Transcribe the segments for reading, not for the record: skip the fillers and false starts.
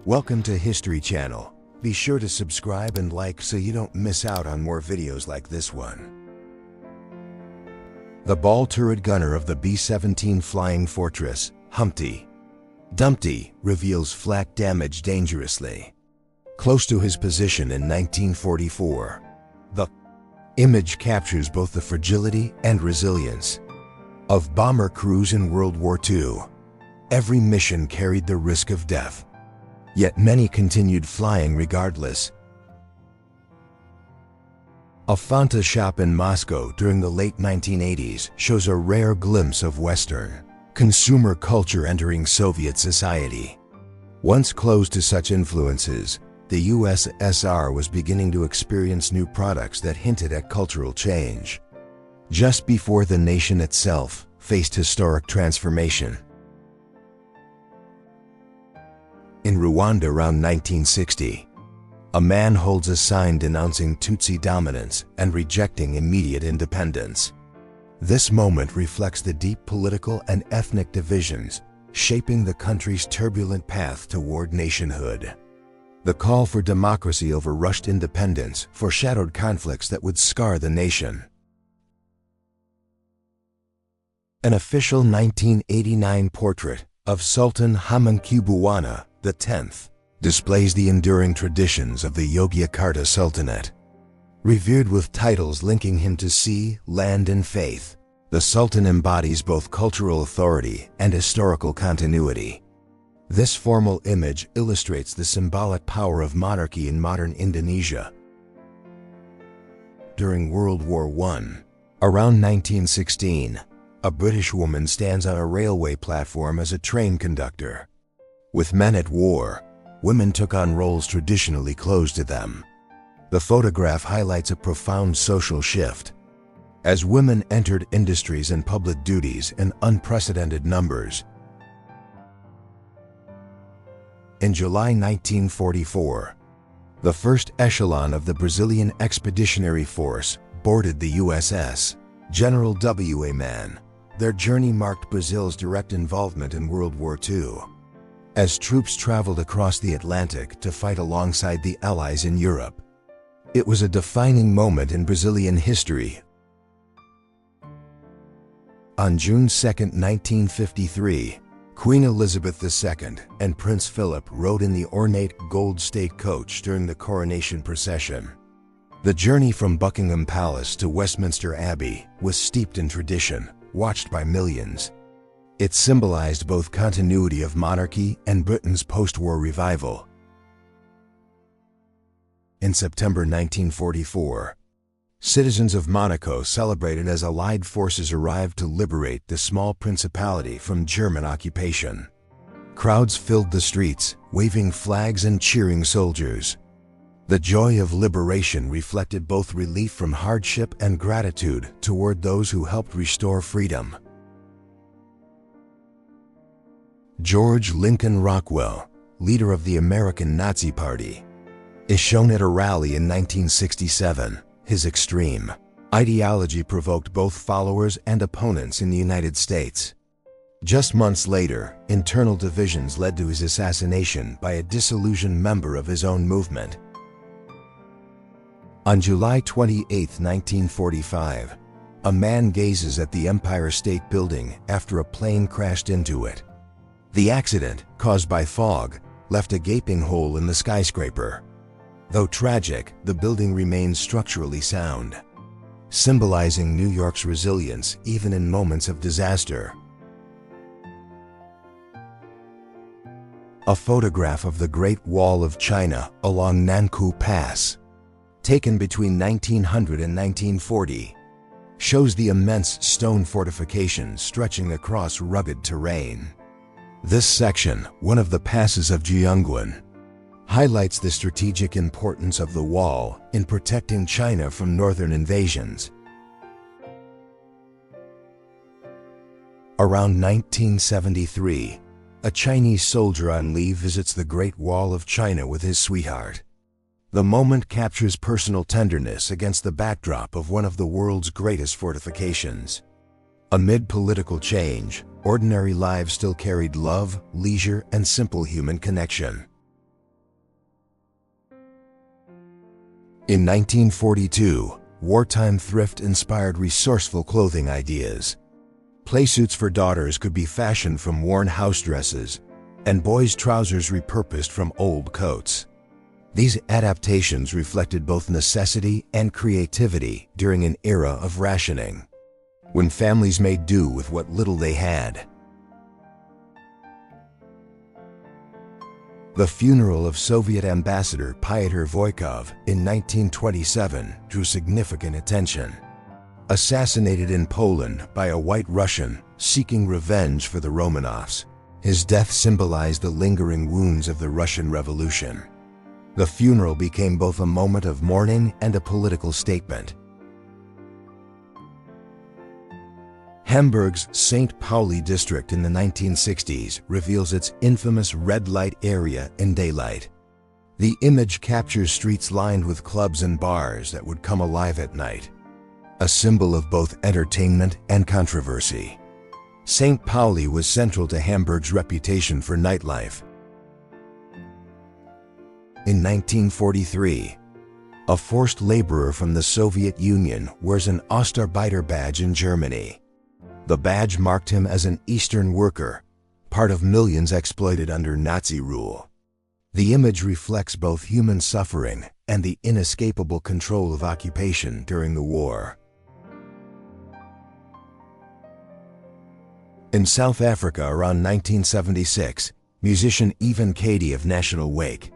Welcome to History Channel. Be sure to subscribe and like so you don't miss out on more videos like this one. The ball turret gunner of the B-17 Flying Fortress, Humpty Dumpty, reveals flak damage dangerously. Close to his position in 1944, the image captures both the fragility and resilience of bomber crews in World War II. Every mission carried the risk of death, yet many continued flying regardless. A Fanta shop in Moscow during the late 1980s shows a rare glimpse of Western consumer culture entering Soviet society. Once closed to such influences, the USSR was beginning to experience new products that hinted at cultural change, just before the nation itself faced historic transformation. In Rwanda around 1960, a man holds a sign denouncing Tutsi dominance and rejecting immediate independence. This moment reflects the deep political and ethnic divisions shaping the country's turbulent path toward nationhood. The call for democracy over rushed independence foreshadowed conflicts that would scar the nation. An official 1989 portrait of Sultan Hamengkubuwana X displays the enduring traditions of the Yogyakarta Sultanate. Revered with titles linking him to sea, land, and faith, the Sultan embodies both cultural authority and historical continuity. This formal image illustrates the symbolic power of monarchy in modern Indonesia. During World War I, around 1916, a British woman stands on a railway platform as a train conductor. With men at war, women took on roles traditionally closed to them. The photograph highlights a profound social shift, as women entered industries and public duties in unprecedented numbers. In July 1944, the first echelon of the Brazilian Expeditionary Force boarded the USS General He Yingqin. Their journey marked Brazil's direct involvement in World War II, as troops traveled across the Atlantic to fight alongside the Allies in Europe. It was a defining moment in Brazilian history. On June 2, 1953, Queen Elizabeth II and Prince Philip rode in the ornate gold state coach during the coronation procession. The journey from Buckingham Palace to Westminster Abbey was steeped in tradition, watched by millions. It symbolized both continuity of monarchy and Britain's post-war revival. In September 1944, citizens of Monaco celebrated as Allied forces arrived to liberate the small principality from German occupation. Crowds filled the streets, waving flags and cheering soldiers. The joy of liberation reflected both relief from hardship and gratitude toward those who helped restore freedom. George Lincoln Rockwell, leader of the American Nazi Party, is shown at a rally in 1967. His extreme ideology provoked both followers and opponents in the United States. Just months later, internal divisions led to his assassination by a disillusioned member of his own movement. On July 28, 1945, a man gazes at the Empire State Building after a plane crashed into it. The accident, caused by fog, left a gaping hole in the skyscraper. Though tragic, the building remains structurally sound, symbolizing New York's resilience even in moments of disaster. A photograph of the Great Wall of China along Nankou Pass, taken between 1900 and 1940, shows the immense stone fortifications stretching across rugged terrain. This section, one of the passes of Jiangguan, highlights the strategic importance of the wall in protecting China from northern invasions. Around 1973, a Chinese soldier on leave visits the Great Wall of China with his sweetheart. The moment captures personal tenderness against the backdrop of one of the world's greatest fortifications. Amid political change, ordinary lives still carried love, leisure, and simple human connection. In 1942, wartime thrift inspired resourceful clothing ideas. Playsuits for daughters could be fashioned from worn house dresses, and boys' trousers repurposed from old coats. These adaptations reflected both necessity and creativity during an era of rationing, when families made do with what little they had. The funeral of Soviet Ambassador Pyotr Voykov in 1927 drew significant attention. Assassinated in Poland by a White Russian seeking revenge for the Romanovs, his death symbolized the lingering wounds of the Russian Revolution. The funeral became both a moment of mourning and a political statement. Hamburg's St. Pauli district in the 1960s reveals its infamous red light area in daylight. The image captures streets lined with clubs and bars that would come alive at night, a symbol of both entertainment and controversy. St. Pauli was central to Hamburg's reputation for nightlife. In 1943, a forced laborer from the Soviet Union wears an Ostarbeiter badge in Germany. The badge marked him as an Eastern worker, part of millions exploited under Nazi rule. The image reflects both human suffering and the inescapable control of occupation during the war. In South Africa around 1976, musician Evan Cady of National Wake,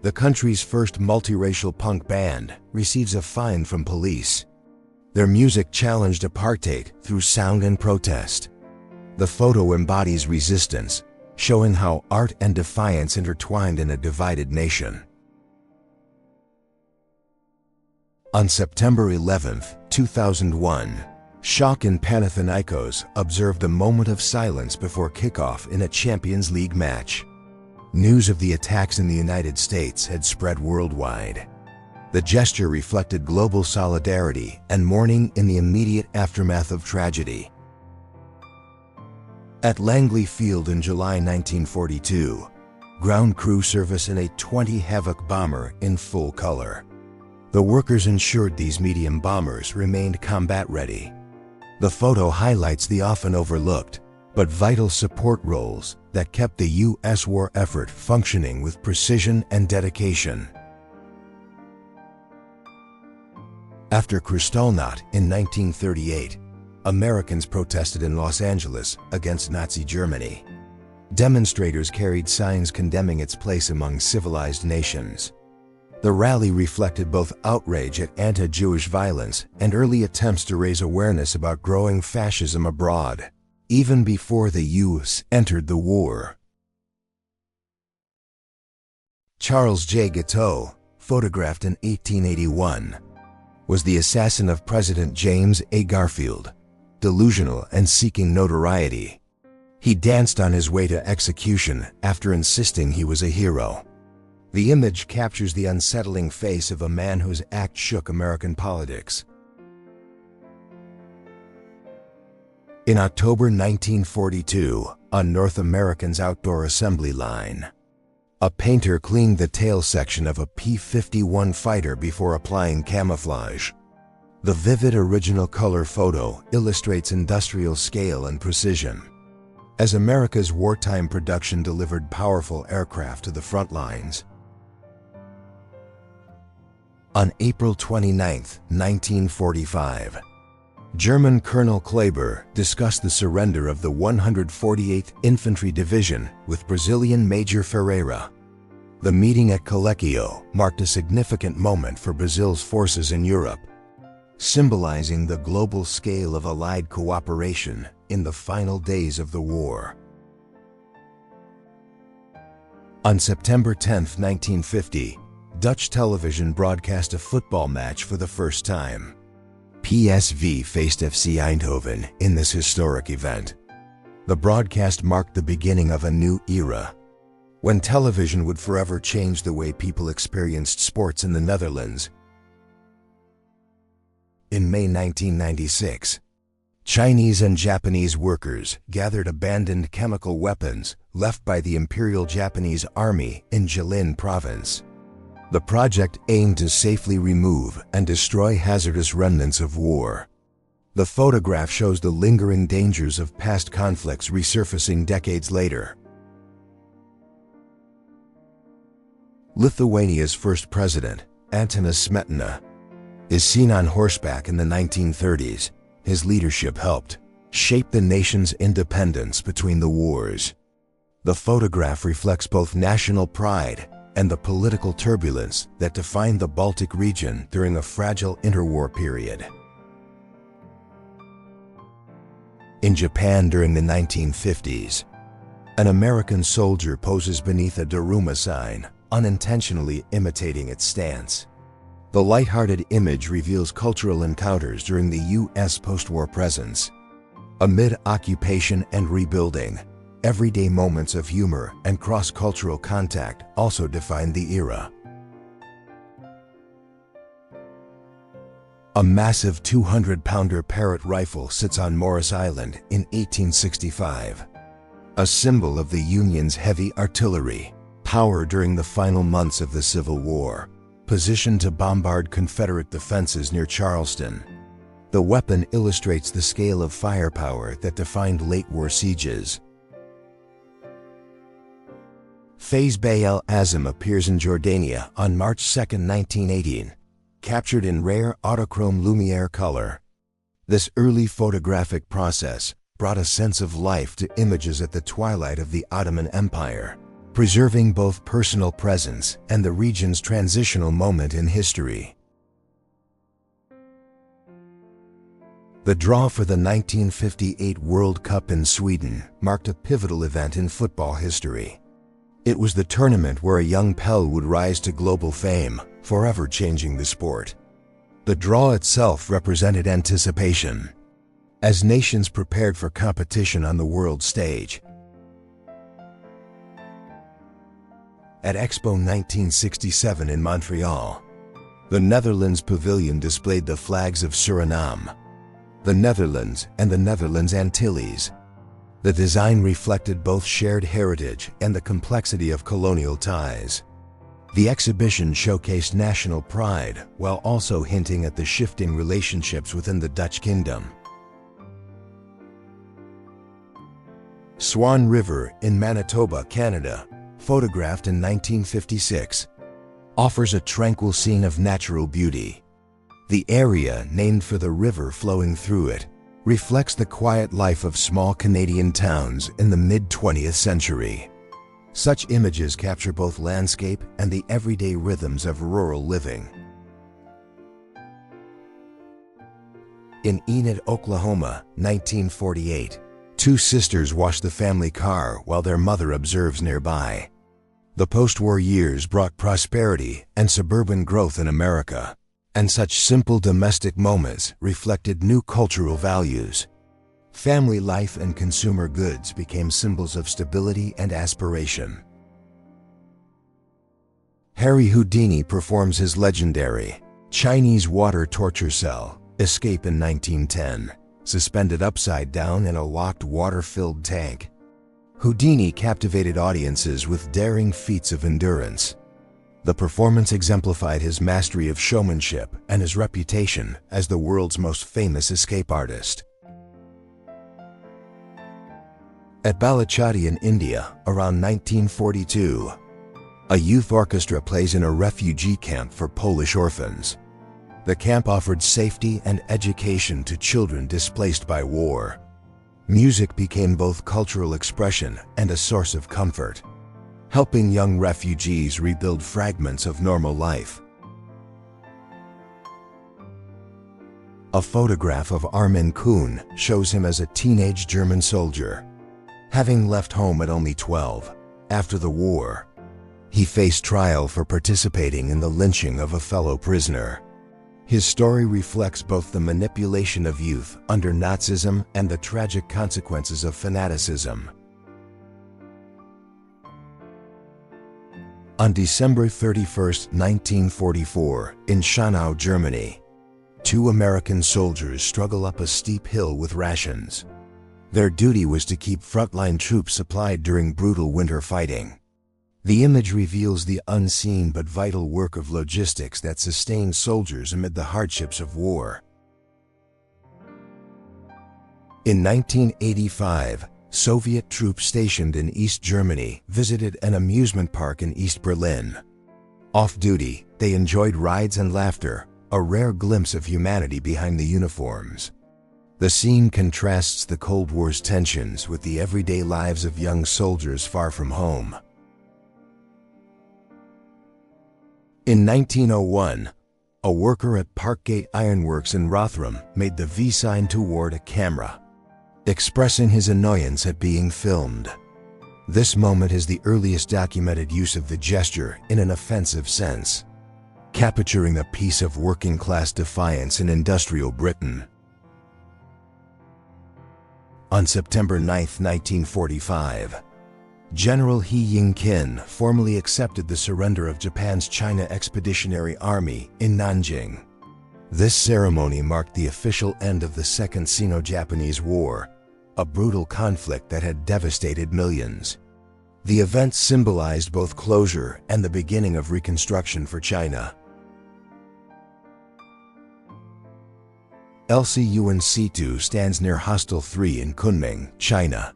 the country's first multiracial punk band, receives a fine from police. Their music challenged apartheid through sound and protest. The photo embodies resistance, showing how art and defiance intertwined in a divided nation. On September 11, 2001, Schalke and Panathinaikos observed a moment of silence before kickoff in a Champions League match. News of the attacks in the United States had spread worldwide. The gesture reflected global solidarity and mourning in the immediate aftermath of tragedy. At Langley Field in July 1942, ground crew service in a 20 Havoc bomber in full color. The workers ensured these medium bombers remained combat-ready. The photo highlights the often overlooked but vital support roles that kept the U.S. war effort functioning with precision and dedication. After Kristallnacht in 1938, Americans protested in Los Angeles against Nazi Germany. Demonstrators carried signs condemning its place among civilized nations. The rally reflected both outrage at anti-Jewish violence and early attempts to raise awareness about growing fascism abroad, even before the U.S. entered the war. Charles J. Guiteau, photographed in 1881, was the assassin of President James A. Garfield, delusional and seeking notoriety. He danced on his way to execution after insisting he was a hero. The image captures the unsettling face of a man whose act shook American politics. In October 1942, on North American's outdoor assembly line, a painter cleaned the tail section of a P-51 fighter before applying camouflage. The vivid original color photo illustrates industrial scale and precision, as America's wartime production delivered powerful aircraft to the front lines. On April 29, 1945, German Colonel Kleber discussed the surrender of the 148th Infantry Division with Brazilian Major Ferreira. The meeting at Colequio marked a significant moment for Brazil's forces in Europe, symbolizing the global scale of Allied cooperation in the final days of the war. On September 10, 1950, Dutch television broadcast a football match for the first time. PSV faced FC Eindhoven in this historic event. The broadcast marked the beginning of a new era, when television would forever change the way people experienced sports in the Netherlands. In May 1996, Chinese and Japanese workers gathered abandoned chemical weapons left by the Imperial Japanese Army in Jilin Province. The project aimed to safely remove and destroy hazardous remnants of war. The photograph shows the lingering dangers of past conflicts resurfacing decades later. Lithuania's first president, Antanas Smetona, is seen on horseback in the 1930s. His leadership helped shape the nation's independence between the wars. The photograph reflects both national pride and the political turbulence that defined the Baltic region during a fragile interwar period. In Japan during the 1950s, an American soldier poses beneath a Daruma sign, unintentionally imitating its stance. The lighthearted image reveals cultural encounters during the U.S. post-war presence. Amid occupation and rebuilding, everyday moments of humor and cross-cultural contact also defined the era. A massive 200-pounder Parrott rifle sits on Morris Island in 1865, a symbol of the Union's heavy artillery power during the final months of the Civil War, positioned to bombard Confederate defenses near Charleston. The weapon illustrates the scale of firepower that defined late-war sieges. Faiz Bey El Azim appears in Jordania on March 2, 1918, captured in rare autochrome Lumiere color. This early photographic process brought a sense of life to images at the twilight of the Ottoman Empire, preserving both personal presence and the region's transitional moment in history. The draw for the 1958 World Cup in Sweden marked a pivotal event in football history. It was the tournament where a young Pelle would rise to global fame, forever changing the sport. The draw itself represented anticipation, as nations prepared for competition on the world stage. At Expo 1967 in Montreal, the Netherlands pavilion displayed the flags of Suriname, the Netherlands, and the Netherlands Antilles. The design reflected both shared heritage and the complexity of colonial ties. The exhibition showcased national pride while also hinting at the shifting relationships within the Dutch kingdom. Swan River in Manitoba, Canada, photographed in 1956, offers a tranquil scene of natural beauty. The area, named for the river flowing through it, reflects the quiet life of small Canadian towns in the mid-20th century. Such images capture both landscape and the everyday rhythms of rural living. In Enid, Oklahoma, 1948, two sisters wash the family car while their mother observes nearby. The post-war years brought prosperity and suburban growth in America, and such simple domestic moments reflected new cultural values. Family life and consumer goods became symbols of stability and aspiration. Harry Houdini performs his legendary Chinese water torture cell escape in 1910, suspended upside down in a locked water-filled tank. Houdini captivated audiences with daring feats of endurance. The performance exemplified his mastery of showmanship and his reputation as the world's most famous escape artist. At Balachadi in India, around 1942, a youth orchestra plays in a refugee camp for Polish orphans. The camp offered safety and education to children displaced by war. Music became both cultural expression and a source of comfort, helping young refugees rebuild fragments of normal life. A photograph of Armin Kuhn shows him as a teenage German soldier. Having left home at only 12, after the war, he faced trial for participating in the lynching of a fellow prisoner. His story reflects both the manipulation of youth under Nazism and the tragic consequences of fanaticism. On December 31, 1944, in Schanau, Germany, two American soldiers struggle up a steep hill with rations. Their duty was to keep frontline troops supplied during brutal winter fighting. The image reveals the unseen but vital work of logistics that sustained soldiers amid the hardships of war. In 1985, Soviet troops stationed in East Germany visited an amusement park in East Berlin. Off-duty, they enjoyed rides and laughter, a rare glimpse of humanity behind the uniforms. The scene contrasts the Cold War's tensions with the everyday lives of young soldiers far from home. In 1901, a worker at Parkgate Ironworks in Rotherham made the V sign toward a camera, expressing his annoyance at being filmed. This moment is the earliest documented use of the gesture in an offensive sense, capturing a piece of working-class defiance in industrial Britain. On September 9, 1945, General He Yingqin formally accepted the surrender of Japan's China Expeditionary Army in Nanjing. This ceremony marked the official end of the Second Sino-Japanese War, a brutal conflict that had devastated millions. The event symbolized both closure and the beginning of reconstruction for China. LCUN-C2 stands near Hostel 3 in Kunming, China.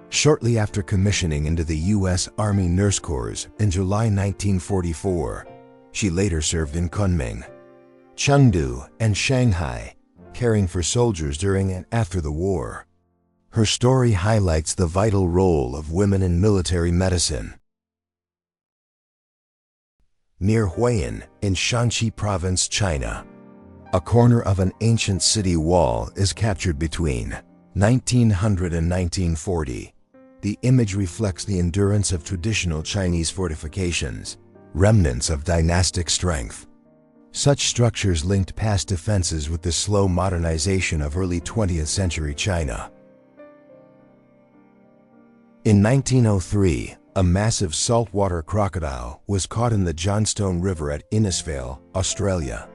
Shortly after commissioning into the U.S. Army Nurse Corps in July 1944, she later served in Kunming, Chengdu, and Shanghai, caring for soldiers during and after the war. Her story highlights the vital role of women in military medicine. Near Huayan, in Shanxi Province, China, a corner of an ancient city wall is captured between 1900 and 1940. The image reflects the endurance of traditional Chinese fortifications, remnants of dynastic strength. Such structures linked past defenses with the slow modernization of early 20th century China. In 1903, a massive saltwater crocodile was caught in the Johnstone River at Innisfail, Australia.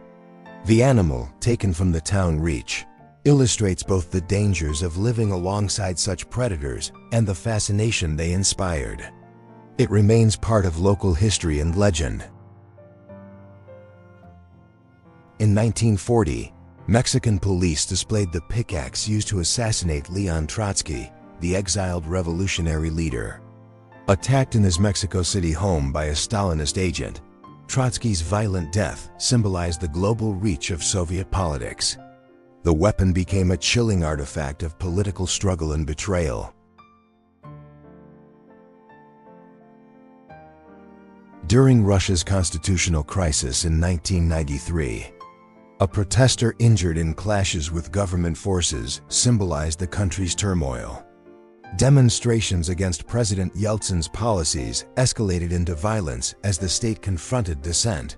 The animal, taken from the town Reach, illustrates both the dangers of living alongside such predators and the fascination they inspired. It remains part of local history and legend. In 1940, Mexican police displayed the pickaxe used to assassinate Leon Trotsky, the exiled revolutionary leader. Attacked in his Mexico City home by a Stalinist agent, Trotsky's violent death symbolized the global reach of Soviet politics. The weapon became a chilling artifact of political struggle and betrayal. During Russia's constitutional crisis in 1993, a protester injured in clashes with government forces symbolized the country's turmoil. Demonstrations against President Yeltsin's policies escalated into violence as the state confronted dissent.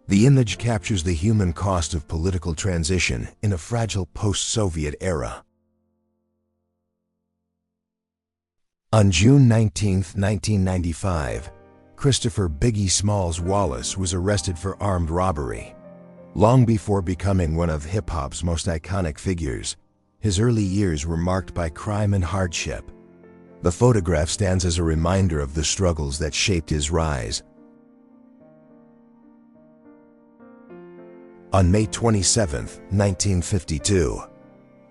The image captures the human cost of political transition in a fragile post-Soviet era. On June 19, 1995, Christopher "Biggie" Smalls Wallace was arrested for armed robbery. Long before becoming one of hip-hop's most iconic figures, his early years were marked by crime and hardship. The photograph stands as a reminder of the struggles that shaped his rise. On May 27, 1952,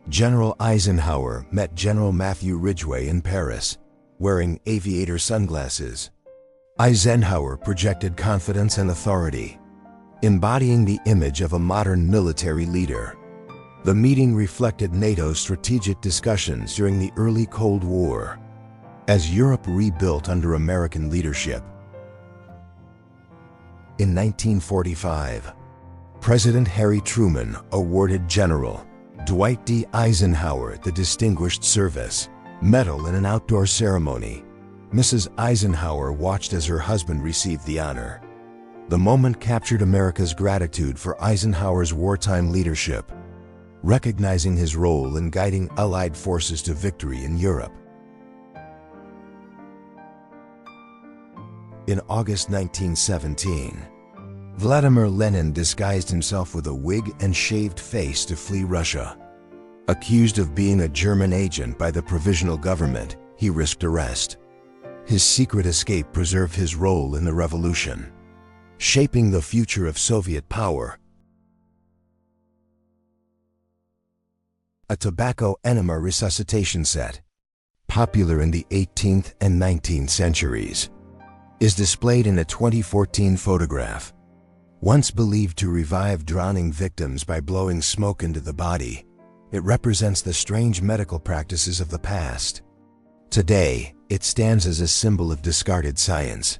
General Eisenhower met General Matthew Ridgway in Paris, wearing aviator sunglasses. Eisenhower projected confidence and authority, embodying the image of a modern military leader. The meeting reflected NATO's strategic discussions during the early Cold War, as Europe rebuilt under American leadership. In 1945, President Harry Truman awarded General Dwight D. Eisenhower the Distinguished Service Medal in an outdoor ceremony. Mrs. Eisenhower watched as her husband received the honor. The moment captured America's gratitude for Eisenhower's wartime leadership, recognizing his role in guiding Allied forces to victory in Europe. In August 1917, Vladimir Lenin disguised himself with a wig and shaved face to flee Russia. Accused of being a German agent by the provisional government, he risked arrest. His secret escape preserved his role in the revolution, shaping the future of Soviet power. A tobacco enema resuscitation set, popular in the 18th and 19th centuries, is displayed in a 2014 photograph. Once believed to revive drowning victims by blowing smoke into the body, it represents the strange medical practices of the past. Today, it stands as a symbol of discarded science,